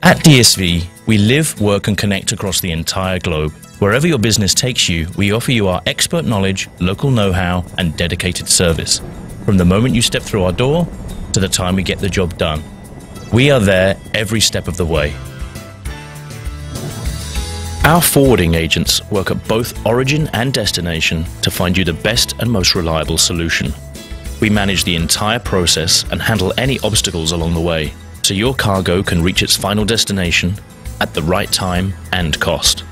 At DSV, we live, work and connect across the entire globe. Wherever your business takes you, we offer you our expert knowledge, local know-how and dedicated service. From the moment you step through our door to the time we get the job done. We are there every step of the way. Our forwarding agents work at both origin and destination to find you the best and most reliable solution. We manage the entire process and handle any obstacles along the way, so your cargo can reach its final destination at the right time and cost.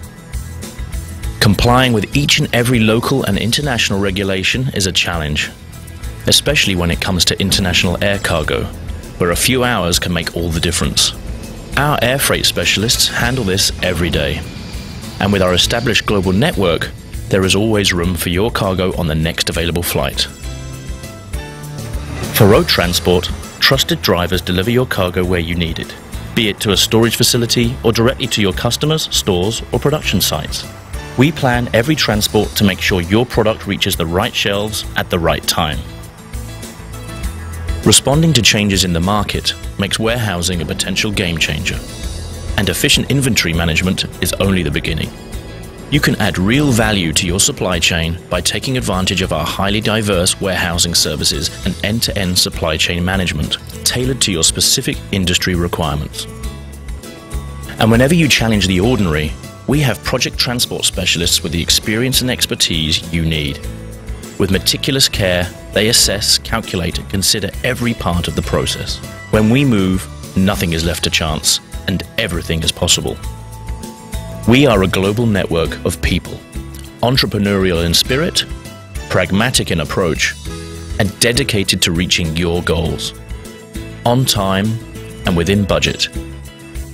Complying with each and every local and international regulation is a challenge, especially when it comes to international air cargo, where a few hours can make all the difference. Our air freight specialists handle this every day. And with our established global network, there is always room for your cargo on the next available flight. For road transport, trusted drivers deliver your cargo where you need it, be it to a storage facility or directly to your customers, stores or production sites. We plan every transport to make sure your product reaches the right shelves at the right time. Responding to changes in the market makes warehousing a potential game changer. And efficient inventory management is only the beginning. You can add real value to your supply chain by taking advantage of our highly diverse warehousing services and end-to-end supply chain management, tailored to your specific industry requirements. And whenever you challenge the ordinary, we have project transport specialists with the experience and expertise you need. With meticulous care, they assess, calculate, and consider every part of the process. When we move, nothing is left to chance, and everything is possible. We are a global network of people, entrepreneurial in spirit, pragmatic in approach, and dedicated to reaching your goals. On time and within budget,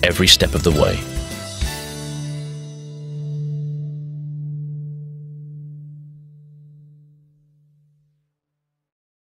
every step of the way.